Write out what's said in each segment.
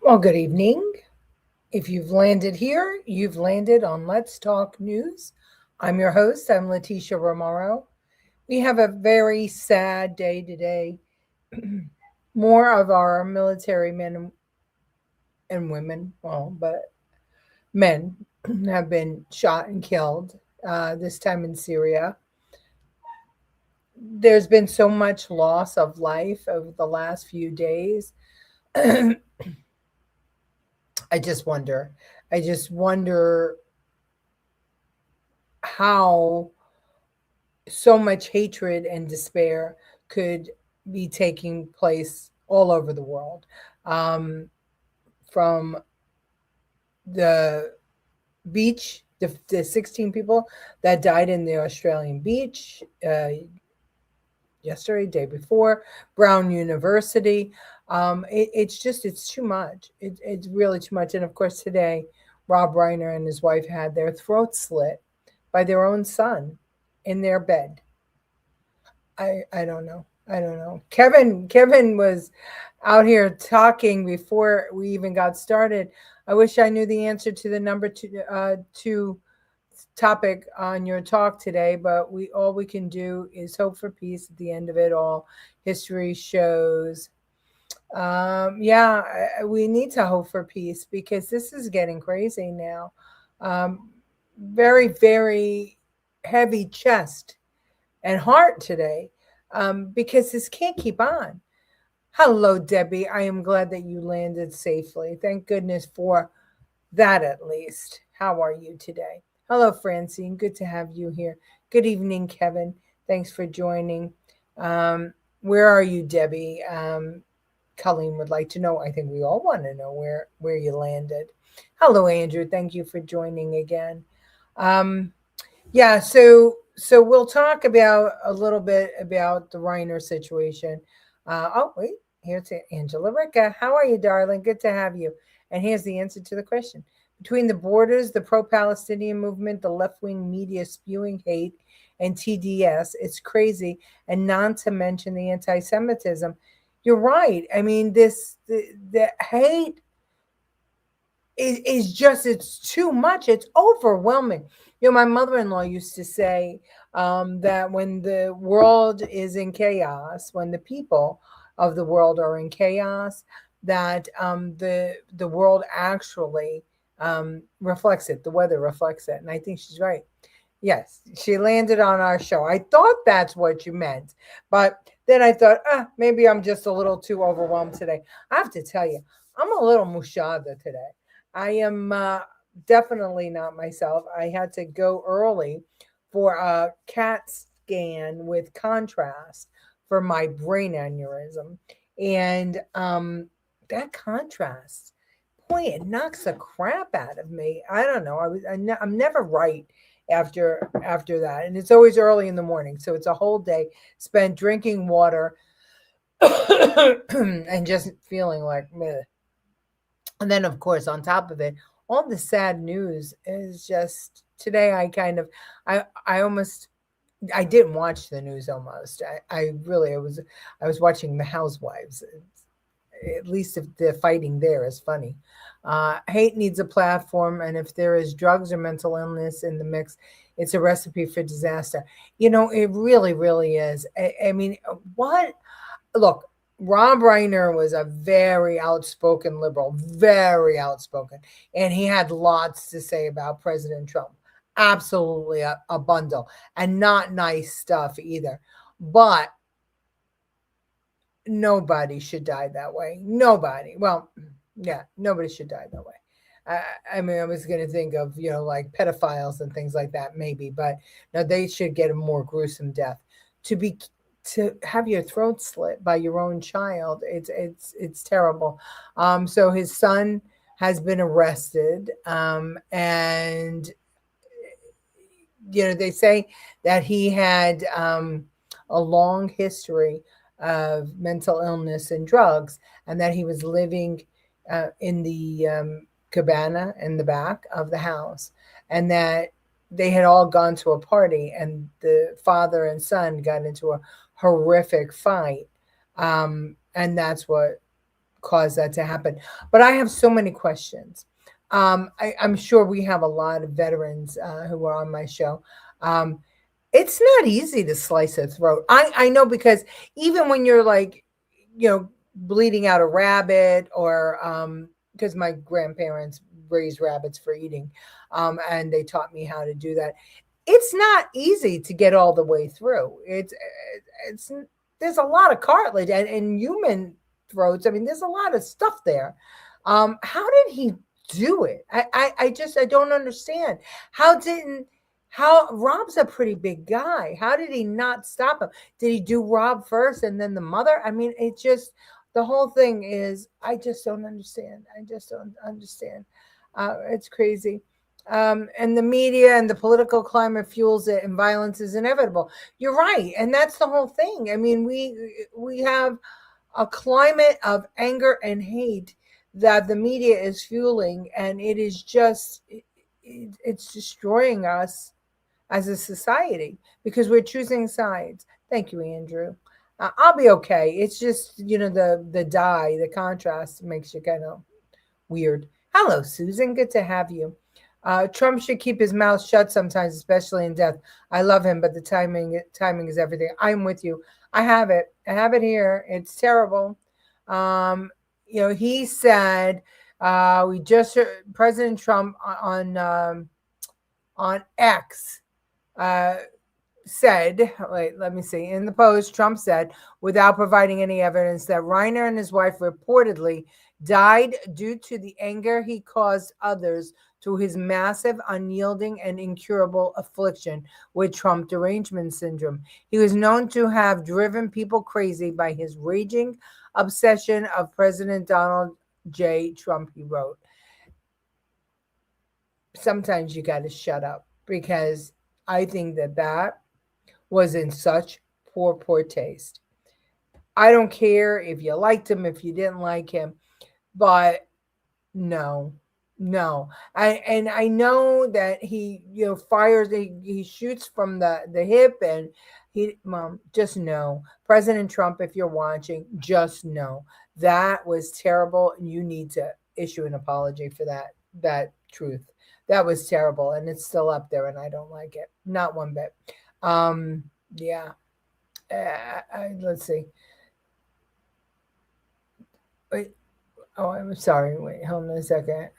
Well, good evening. If you've landed here, you've landed on Let's Talk News. I'm your host, I'm Leticia Remauro. We have a very sad day today. More of our military men and women, well, but men have been shot and killed, this time in Syria. There's been so much loss of life over the last few days. I just wonder. I just wonder how so much hatred and despair could be taking place all over the world. Um, from the beach, the 16 people that died in the Australian beach yesterday, day before, Brown University. It's too much. It's really too much. And of course, today, Rob Reiner and his wife had their throats slit by their own son in their bed. I don't know. I don't know. Kevin was out here talking before we even got started. I wish I knew the answer to the number two topic on your talk today, but we all we can do is hope for peace at the end of it all. History shows. Yeah, we need to hope for peace because this is getting crazy now. Um, very heavy chest and heart today, because this can't keep on. Hello, Debbie. I am glad that you landed safely. Thank goodness for that at least. How are you today? Hello, Francine. Good to have you here. Good evening, Kevin. Thanks for joining. Where are you, Debbie? Colleen would like to know. I think we all want to know where you landed. Hello, Andrew. Thank you for joining again. Um, yeah, so we'll talk about a little bit about the Reiner situation. Oh wait, here's Angela Ricca. How are you, darling? Good to have you. And here's the answer to the question: between the borders, the pro-Palestinian movement, the left-wing media spewing hate, and TDS, it's crazy. And not to mention the anti-Semitism. You're right. I mean, the hate is just it's too much. It's overwhelming. My mother-in-law used to say that when the world is in chaos, when the people of the world are in chaos, that the world actually reflects it. The weather reflects it, and I think she's right. Yes, she landed on our show. I thought that's what you meant, but then I thought, maybe I'm just a little too overwhelmed today. I have to tell you, I'm a little mushada today. I am definitely not myself. I had to go early for a CAT scan with contrast for my brain aneurysm. And that contrast, boy, it knocks the crap out of me. I don't know. I'm never right after that. And it's always early in the morning. So it's a whole day spent drinking water and just feeling like meh. And then, of course, on top of it, all the sad news is just today. I almost, I didn't watch the news almost. I really, I was watching The Housewives. At least if the fighting there is funny. Hate needs a platform, and if there is drugs or mental illness in the mix, it's a recipe for disaster. It really is. I mean, what? Look, Rob Reiner was a very outspoken liberal, very outspoken, and he had lots to say about President Trump. Absolutely a bundle, and not nice stuff either. But nobody should die that way. Nobody. Well, yeah, nobody should die that way. I mean, I was going to think of, like pedophiles and things like that, maybe, but no, they should get a more gruesome death. To be to have your throat slit by your own child, it's terrible. So his son has been arrested, and they say that he had a long history of mental illness and drugs, and that he was living in the cabana in the back of the house, and that they had all gone to a party, and the father and son got into a horrific fight, and that's what caused that to happen. But I have so many questions. I'm sure we have a lot of veterans who are on my show. Um, it's not easy to slice a throat. I know because even when you're like, bleeding out a rabbit, or because my grandparents raised rabbits for eating, and they taught me how to do that. It's not easy to get all the way through. It's there's a lot of cartilage and human throats. I mean, there's a lot of stuff there. How did he do it? I don't understand. How didn't how Rob's a pretty big guy. How did he not stop him? Did he do Rob first and then the mother? I mean, it just the whole thing is I just don't understand. I just don't understand. It's crazy. And the media and the political climate fuels it, and violence is inevitable. You're right, and that's the whole thing. I mean, we have a climate of anger and hate that the media is fueling, and it is just it's destroying us as a society because we're choosing sides. Thank you, Andrew. I'll be okay. It's just the contrast makes you kind of weird. Hello, Susan. Good to have you. Trump should keep his mouth shut sometimes, especially in death. I love him, but the timing is everything. I'm with you. I have it. I have it here. It's terrible. Um, he said we just heard President Trump on X. Uh, said, wait, let me see. In the post, Trump said, without providing any evidence, that Reiner and his wife reportedly died due to the anger he caused others through his massive, unyielding, and incurable affliction with Trump derangement syndrome. He was known to have driven people crazy by his raging obsession of President Donald J. Trump, he wrote. Sometimes you got to shut up because I think that was in such poor taste. I don't care if you liked him, if you didn't like him, but no, no. And I know that he, fires, he shoots from the hip, and mom, just know, President Trump, if you're watching, just know that was terrible, and you need to issue an apology for that truth. That was terrible, and it's still up there, and I don't like it, not one bit. Yeah. Let's see. Wait. Oh, I'm sorry. Wait, hold on a second.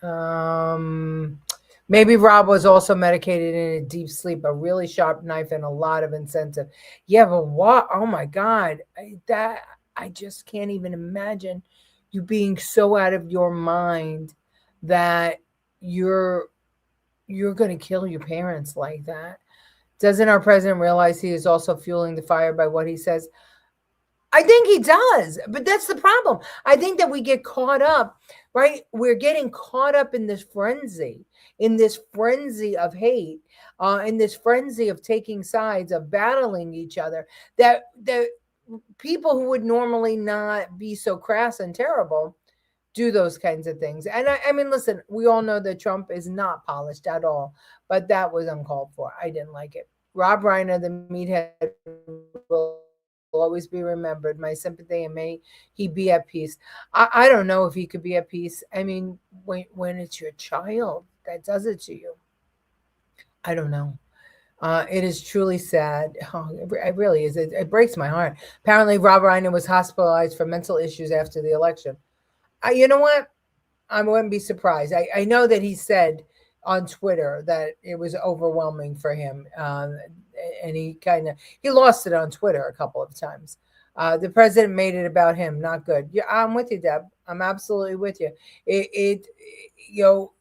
Maybe Rob was also medicated in a deep sleep, a really sharp knife, and a lot of incentive. Yeah, but what? Oh my God, I just can't even imagine you being so out of your mind that you're going to kill your parents like that. Doesn't our president realize he is also fueling the fire by what he says? I think he does, but that's the problem. I think that we get caught up, right? We're getting caught up in this frenzy of hate, in this frenzy of taking sides, of battling each other. That people who would normally not be so crass and terrible do those kinds of things. And I mean, listen, we all know that Trump is not polished at all, but that was uncalled for. I didn't like it. Rob Reiner, the meathead, will always be remembered. My sympathy, and may he be at peace. I don't know if he could be at peace. I mean, when it's your child that does it to you, I don't know. It is truly sad. Oh, it really is. It breaks my heart. Apparently, Rob Reiner was hospitalized for mental issues after the election. You know what? I wouldn't be surprised. I know that he said on Twitter that it was overwhelming for him, and he lost it on Twitter a couple of times. The president made it about him. Not good. Yeah, I'm with you, Deb. I'm absolutely with you. It you know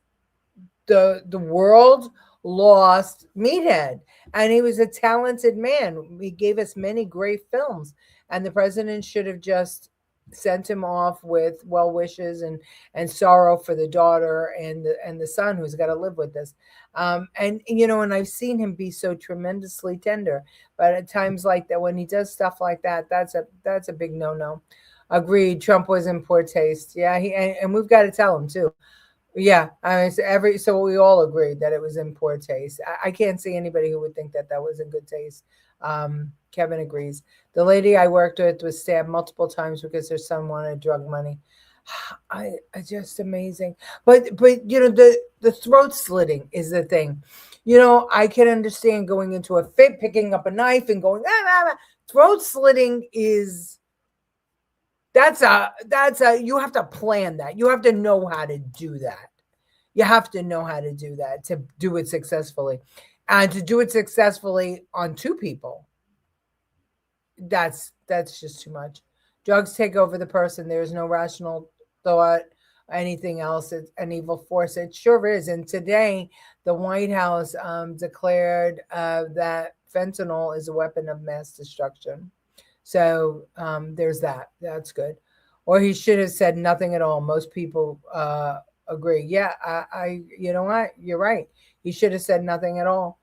the world lost Meathead, and he was a talented man. He gave us many great films, and the president should have just sent him off with well wishes and sorrow for the daughter and the son who's got to live with this. And I've seen him be so tremendously tender, but at times like that, when he does stuff like that, that's a big no. Agreed. Trump was in poor taste. Yeah, and we've got to tell him too. Yeah, I mean, so we all agreed that it was in poor taste. I can't see anybody who would think that that was in good taste. Kevin agrees. The lady I worked with was stabbed multiple times because her son wanted drug money. I just amazing. But the throat slitting is the thing. I can understand going into a fit, picking up a knife and going throat slitting is that's a you have to plan that. You have to know how to do that. You have to know how to do that to do it successfully. And to do it successfully on two people, that's just too much. Drugs take over the person. There is no rational thought, anything else. It's an evil force. It sure is. And today, the White House declared that fentanyl is a weapon of mass destruction. So there's that. That's good. Or he should have said nothing at all. Most people agree. Yeah, you know what? You're right. He should have said nothing at all.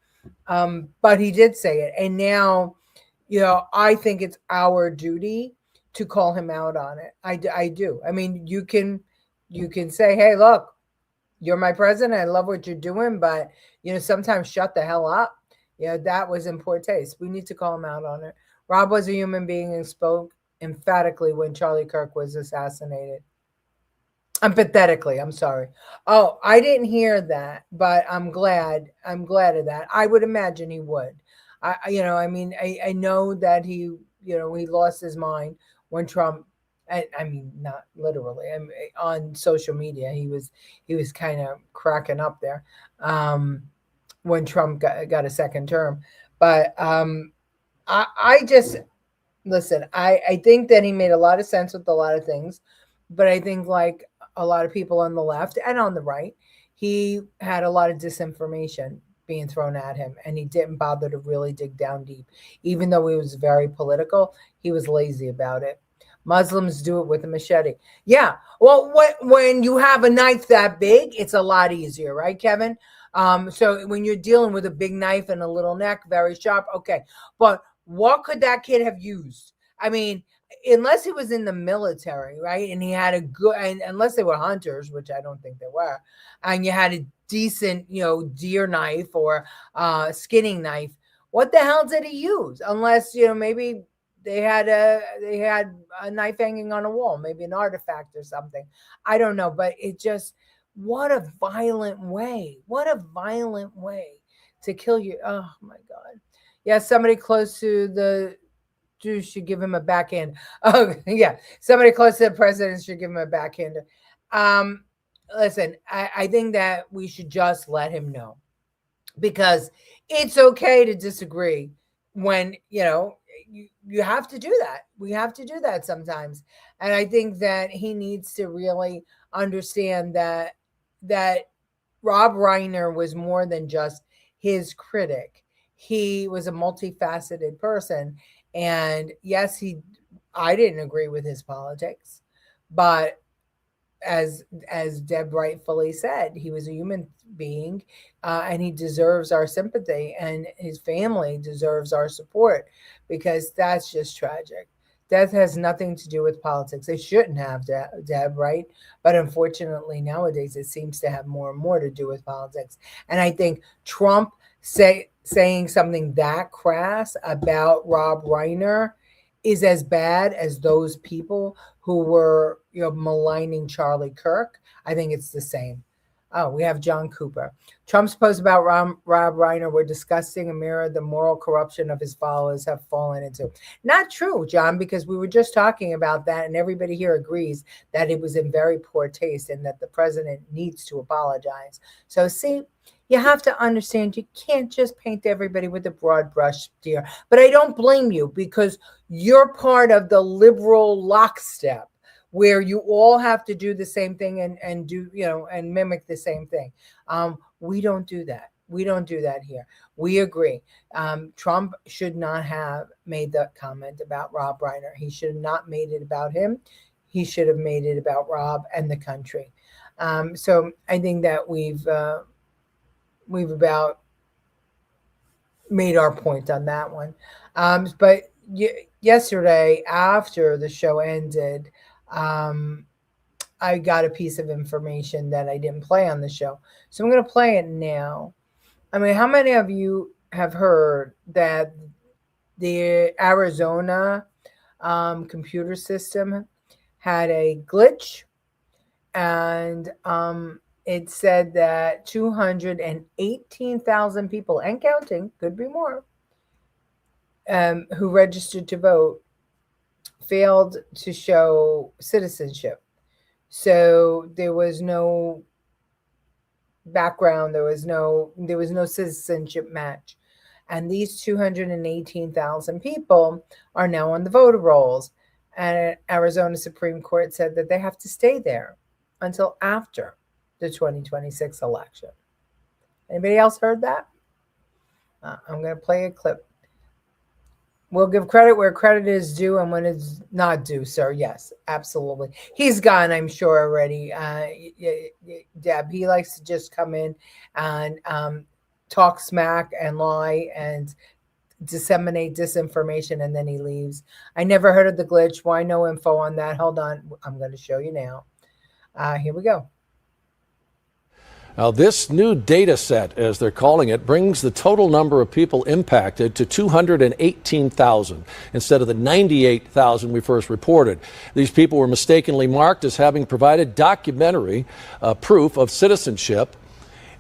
But he did say it. And now, I think it's our duty to call him out on it. I do. I mean, you can say, hey, look, you're my president. I love what you're doing, but sometimes shut the hell up. That was in poor taste. We need to call him out on it. Rob was a human being and spoke emphatically when Charlie Kirk was assassinated. Empathetically, I'm sorry. Oh, I didn't hear that, but I'm glad. I'm glad of that. I would imagine he would. I mean, I know that he lost his mind when Trump. I mean, not literally. I mean, on social media, he was kind of cracking up there um, when Trump got a second term. But I just listen, I think that he made a lot of sense with a lot of things, but I think like a lot of people on the left and on the right, he had a lot of disinformation being thrown at him, and he didn't bother to really dig down deep. Even though he was very political, he was lazy about it. Muslims do it with a machete. Yeah. Well, when you have a knife that big, it's a lot easier, right, Kevin? So when you're dealing with a big knife and a little neck, very sharp, okay. But what could that kid have used? I mean, unless he was in the military, right? And he had a good, and unless they were hunters, which I don't think they were, and you had a decent, deer knife or skinning knife. What the hell did he use? Unless maybe they had a knife hanging on a wall, maybe an artifact or something. I don't know, but it just what a violent way! What a violent way to kill you! Oh my God! Yeah, somebody close to the Jews should give him a backhand. Oh yeah, somebody close to the president should give him a backhand. Um, Listen, I think that we should just let him know because it's okay to disagree when you have to do that. We have to do that sometimes, and I think that he needs to really understand that Rob Reiner was more than just his critic. He was a multifaceted person. And yes, I didn't agree with his politics, but as Deb rightfully said, he was a human being, and he deserves our sympathy, and his family deserves our support because that's just tragic. Death has nothing to do with politics. It shouldn't have, Deb, right? But unfortunately, nowadays it seems to have more and more to do with politics. And I think Trump saying something that crass about Rob Reiner is as bad as those people who were, maligning Charlie Kirk. I think it's the same. Oh, we have John Cooper. Trump's posts about Rob Reiner were disgusting and mirrored the moral corruption of his followers have fallen into. Not true, John, because we were just talking about that, and everybody here agrees that it was in very poor taste and that the president needs to apologize. So, see, you have to understand you can't just paint everybody with a broad brush, dear. But I don't blame you because you're part of the liberal lockstep where you all have to do the same thing and do, and mimic the same thing. We don't do that. We don't do that here. We agree. Trump should not have made that comment about Rob Reiner. He should have not made it about him. He should have made it about Rob and the country. So I think that we've about made our point on that one. But yesterday, after the show ended, um, I got a piece of information that I didn't play on the show. So I'm going to play it now. I mean, how many of you have heard that the Arizona computer system had a glitch? and it said that 218,000 people and counting, could be more, who registered to vote failed to show citizenship. So there was no background, there was no citizenship match. And these 218,000 people are now on the voter rolls. And Arizona Supreme Court said that they have to stay there until after the 2026 election. Anybody else heard that? I'm going to play a clip. We'll give credit where credit is due and when it's not due, sir. Yes, absolutely. He's gone, I'm sure, already. Deb, he likes to just come in and talk smack and lie and disseminate disinformation, and then he leaves. I never heard of the glitch. Why no info on that? Hold on. I'm going to show you now. Here we go. Now, this new data set, as they're calling it, brings the total number of people impacted to 218,000 instead of the 98,000 we first reported. These people were mistakenly marked as having provided documentary proof of citizenship,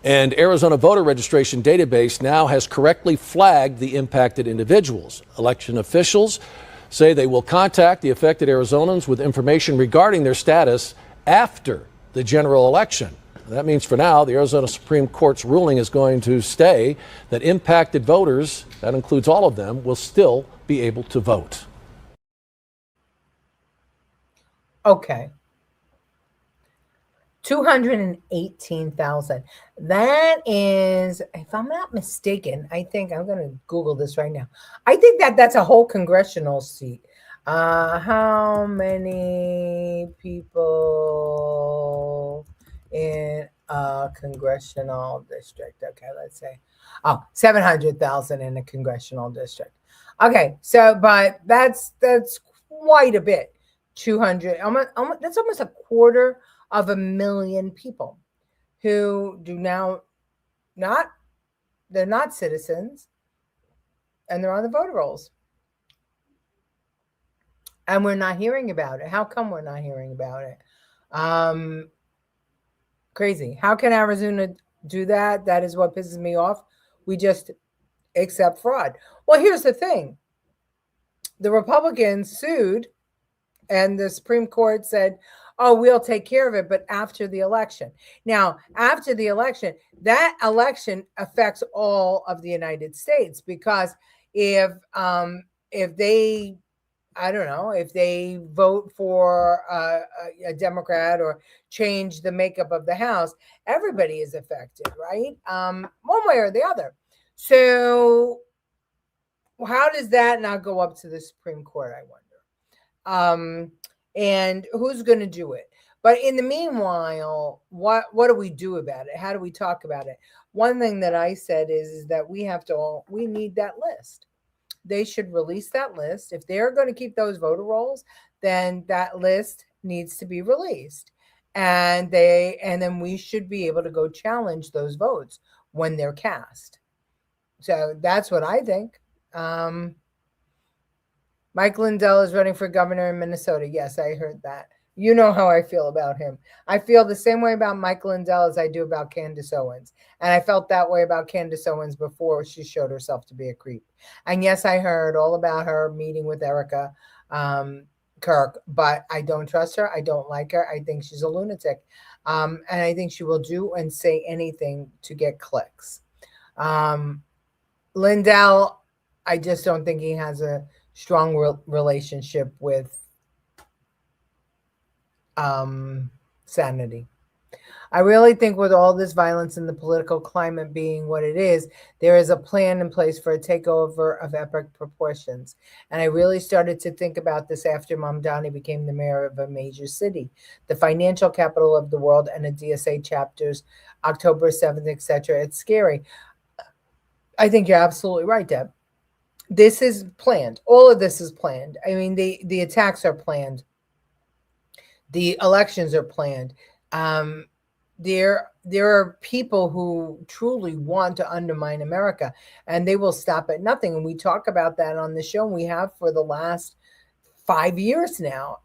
and Arizona voter registration database now has correctly flagged the impacted individuals. Election officials say they will contact the affected Arizonans with information regarding their status after the general election. That means for now, the Arizona Supreme Court's ruling is going to stay that impacted voters, that includes all of them, will still be able to vote. Okay. 218,000. That is, if I'm not mistaken, I think I'm going to Google this right now. I think that's a whole congressional seat. How many people in a congressional district? Okay, let's say, 700,000 in a congressional district. Okay, so but that's quite a bit. 200, almost, that's almost a quarter of 1,000,000 people who do now they're not citizens, and they're on the voter rolls. And we're not hearing about it. How come we're not hearing about it? Crazy. How can Arizona do that? That is what pisses me off. We just accept fraud. Well, here's the thing. The Republicans sued, and the Supreme Court said, oh, we'll take care of it, but after the election. Now, after the election, that election affects all of the United States, because if they, I don't know, if they vote for a Democrat or change the makeup of the House, everybody is affected, right? One way or the other. So how does that not go up to the Supreme Court, I wonder? And who's going to do it? But in the meanwhile, what do we do about it? How do we talk about it? One thing that I said is that we need that list. They should release that list. If they're going to keep those voter rolls, then that list needs to be released. And then we should be able to go challenge those votes when they're cast. So that's what I think. Mike Lindell is running for governor in Minnesota. Yes, I heard that. You know how I feel about him. I feel the same way about Mike Lindell as I do about Candace Owens. And I felt that way about Candace Owens before she showed herself to be a creep. And yes, I heard all about her meeting with Erica Kirk, but I don't trust her. I don't like her. I think she's a lunatic. And I think she will do and say anything to get clicks. Lindell, I just don't think he has a strong relationship with sanity. I really think with all this violence and the political climate being what it is, there is a plan in place for a takeover of epic proportions. And I really started to think about this after Mamdani became the mayor of a major city, the financial capital of the world, and a DSA chapters, October 7th, etc. It's scary. I think you're absolutely right, Deb. This is planned. All of this is planned. I mean, the attacks are planned. The elections are planned. There are people who truly want to undermine America, and they will stop at nothing. And we talk about that on the show. And we have for the last 5 years now.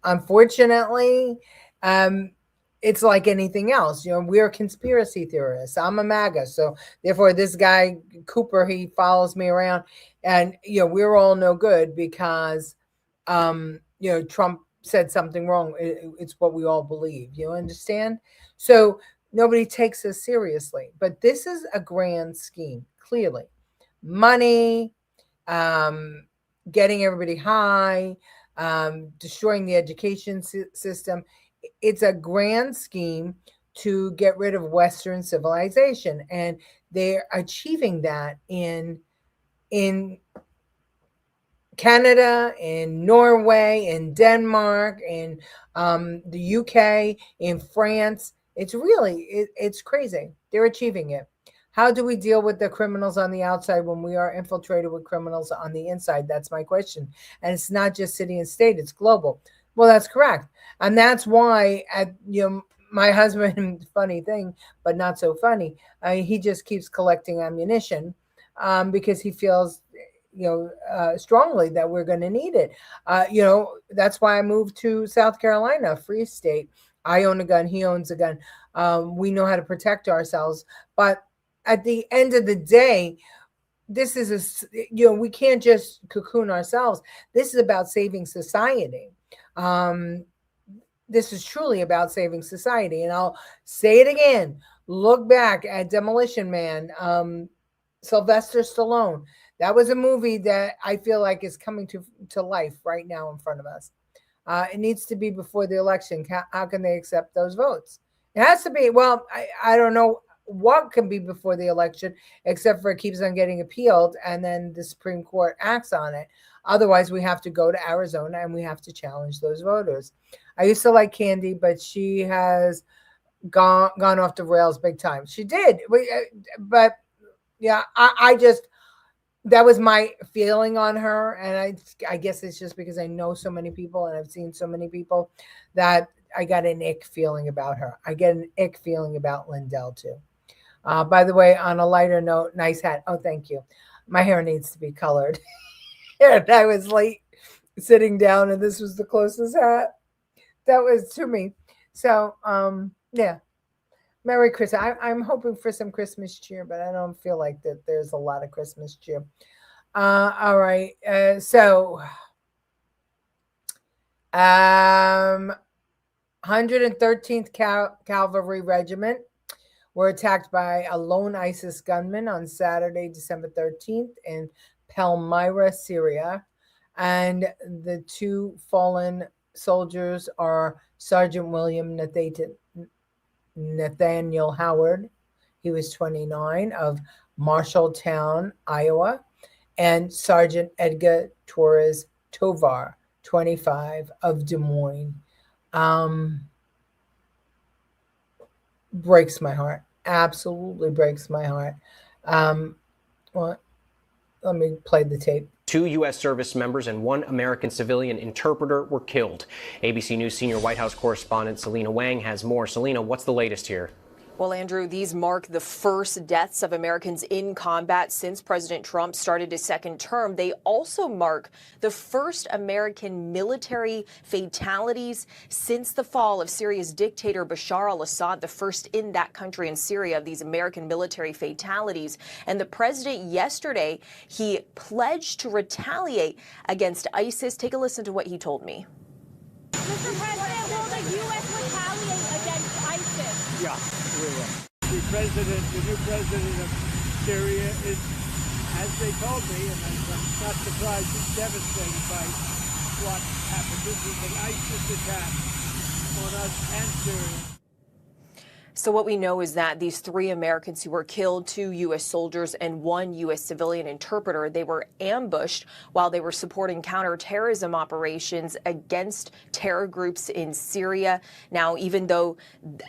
Unfortunately, it's like anything else. We're conspiracy theorists. I'm a MAGA, so therefore this guy Cooper, he follows me around, and we're all no good because Trump said something wrong. It's what we all believe. You understand? So nobody takes us seriously. But this is a grand scheme. Clearly, money, getting everybody high, destroying the education system. It's a grand scheme to get rid of Western civilization, and they're achieving that in Canada, in Norway, in Denmark, in the UK, in France. It's crazy. They're achieving it. How do we deal with the criminals on the outside when we are infiltrated with criminals on the inside? That's my question. And it's not just city and state, it's global. Well, that's correct. And that's why, my husband, funny thing, but not so funny, he just keeps collecting ammunition because he feels strongly that we're going to need it. That's why I moved to South Carolina, free state. I own a gun. He owns a gun. We know how to protect ourselves. But at the end of the day, this is we can't just cocoon ourselves. This is about saving society. This is truly about saving society. And I'll say it again. Look back at Demolition Man, Sylvester Stallone. That was a movie that I feel like is coming to life right now in front of us. It needs to be before the election. How can they accept those votes? It has to be. Well, I don't know what can be before the election, except for it keeps on getting appealed, and then the Supreme Court acts on it. Otherwise, we have to go to Arizona and we have to challenge those voters. I used to like Candy, but she has gone off the rails big time. She did, but yeah, I just, that was my feeling on her, and I guess it's just because I know so many people and I've seen so many people that I got an ick feeling about her. I get an ick feeling about Lindell too. By the way, on a lighter note, nice hat. Oh, thank you. My hair needs to be colored. And I was late sitting down, and this was the closest hat that was to me. So, yeah. Merry Christmas. I'm hoping for some Christmas cheer, but I don't feel like that there's a lot of Christmas cheer. All right. So, 113th Cavalry Regiment were attacked by a lone ISIS gunman on Saturday, December 13th in Palmyra, Syria. And the two fallen soldiers are Sergeant William Nathaniel Howard, he was 29, of Marshalltown, Iowa, and Sergeant Edgar Torres Tovar, 25, of Des Moines. Breaks my heart. Absolutely breaks my heart. Well, let me play the tape. 2 U.S. service members and 1 American civilian interpreter were killed. ABC News senior White House correspondent Selena Wang has more. Selena, what's the latest here? Well, Andrew, these mark the first deaths of Americans in combat since President Trump started his second term. They also mark the first American military fatalities since the fall of Syria's dictator Bashar al-Assad, the first in that country in Syria, of these American military fatalities. And the president yesterday, he pledged to retaliate against ISIS. Take a listen to what he told me. Mr. President, will the U.S. retaliate against ISIS? Yeah, we will. The new president of Syria is, as they told me, and I'm not surprised, he's devastated by what happened. This is an ISIS attack on us and Syria. So what we know is that these 3 Americans who were killed, 2 U.S. soldiers and 1 U.S. civilian interpreter, they were ambushed while they were supporting counterterrorism operations against terror groups in Syria. Now, even though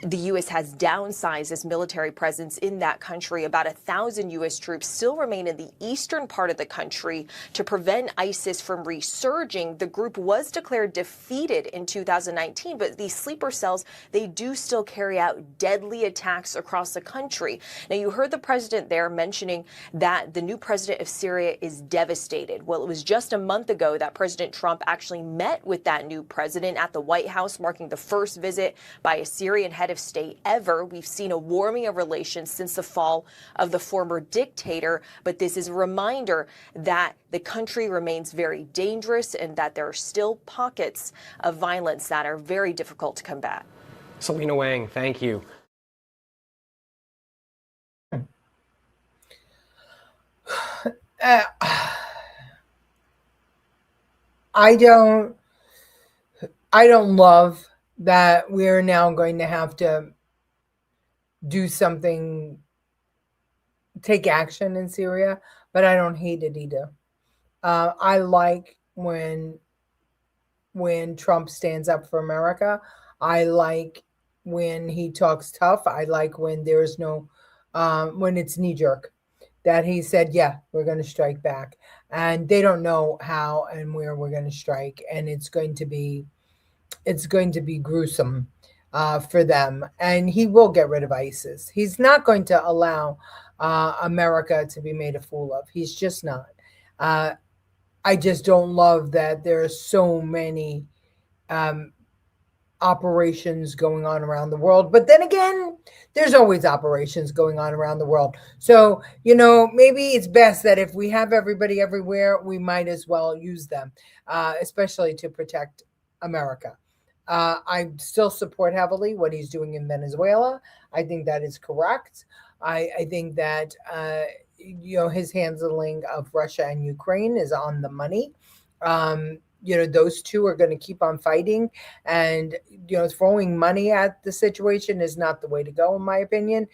the U.S. has downsized its military presence in that country, about 1,000 U.S. troops still remain in the eastern part of the country to prevent ISIS from resurging. The group was declared defeated in 2019, but these sleeper cells, they do still carry out deadly deadly attacks across the country. Now, you heard the president there mentioning that the new president of Syria is devastated. Well, it was just a month ago that President Trump actually met with that new president at the White House, marking the first visit by a Syrian head of state ever. We've seen a warming of relations since the fall of the former dictator, but this is a reminder that the country remains very dangerous and that there are still pockets of violence that are very difficult to combat. Selena Wang, thank you. I don't love that we're now going to have to do something, take action in Syria, but I don't hate it either. I like when Trump stands up for America. I like when he talks tough. I like when there's no, when it's knee jerk, that he said, yeah, we're going to strike back. And they don't know how and where we're going to strike. And it's going to be gruesome for them. And he will get rid of ISIS. He's not going to allow America to be made a fool of. He's just not. I just don't love that there are so many operations going on around the world. But then again, there's always operations going on around the world. So, maybe it's best that if we have everybody everywhere, we might as well use them, especially to protect America. I still support heavily what he's doing in Venezuela. I think that is correct. I think that his handling of Russia and Ukraine is on the money. Those two are going to keep on fighting, and throwing money at the situation is not the way to go, in my opinion.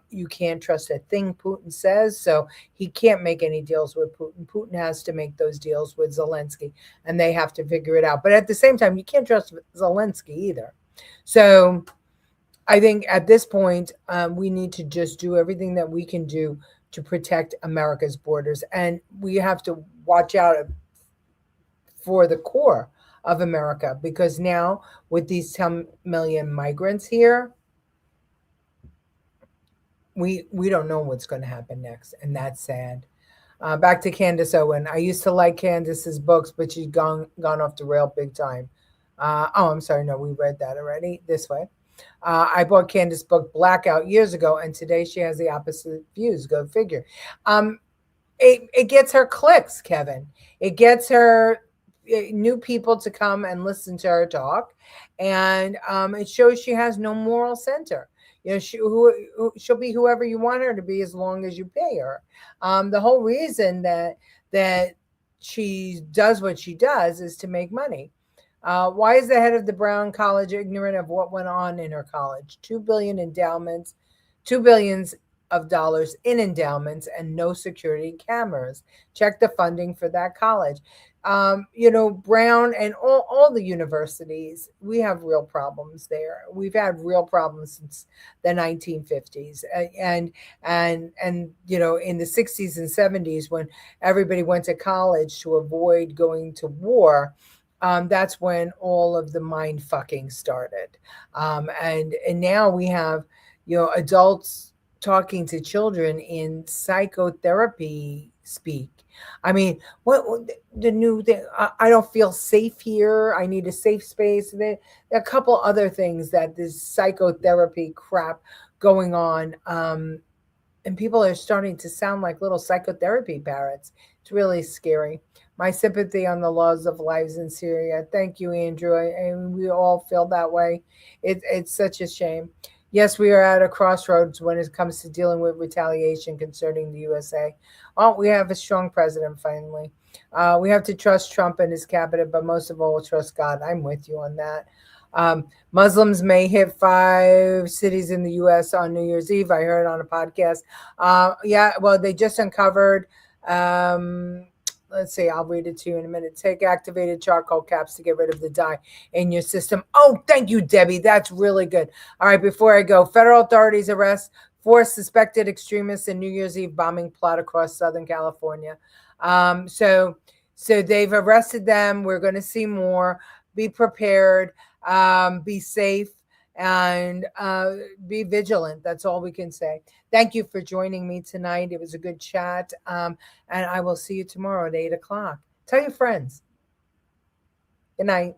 You can't trust a thing Putin says, so he can't make any deals with Putin. Putin has to make those deals with Zelensky, and they have to figure it out. But at the same time, you can't trust Zelensky either. So I think at this point, we need to just do everything that we can do to protect America's borders. And we have to watch out for the core of America, because now with these 10 million migrants here, we don't know what's going to happen next. And that's sad. Back to Candace Owen. I used to like Candace's books, but she's gone off the rail big time. I'm sorry. No, we read that already. This way. I bought Candace's book Blackout years ago, and today she has the opposite views. Go figure. It gets her clicks, Kevin. It gets her new people to come and listen to her talk, and it shows she has no moral center. She'll be whoever you want her to be as long as you pay her. The whole reason that she does what she does is to make money. Why is the head of the Brown College ignorant of what went on in her college? $2 billion endowments, $2 billion of dollars in endowments, and no security cameras. Check the funding for that college. Brown and all the universities, we have real problems there. We've had real problems since the 1950s, and in the 60s and 70s, when everybody went to college to avoid going to war. That's when all of the mind fucking started. And now we have, adults talking to children in psychotherapy speak. I mean, what the new thing? I don't feel safe here. I need a safe space. There are a couple other things that this psychotherapy crap going on. And people are starting to sound like little psychotherapy parrots. It's really scary. My sympathy on the loss of lives in Syria. Thank you, Andrew. And we all feel that way. It's such a shame. Yes, we are at a crossroads when it comes to dealing with retaliation concerning the USA. Oh, we have a strong president finally. We have to trust Trump and his cabinet, but most of all, trust God. I'm with you on that. Muslims may hit 5 cities in the U.S. on New Year's Eve. I heard on a podcast. They just uncovered, let's see, I'll read it to you in a minute. Take activated charcoal caps to get rid of the dye in your system. Oh, thank you, Debbie. That's really good. All right, before I go, federal authorities arrest 4 suspected extremists in New Year's Eve bombing plot across Southern California. So they've arrested them. We're going to see more. Be prepared. Be safe. and be vigilant. That's all we can say. Thank you for joining me tonight. It was a good chat. And I will see you tomorrow at 8 o'clock. Tell your friends. Good night.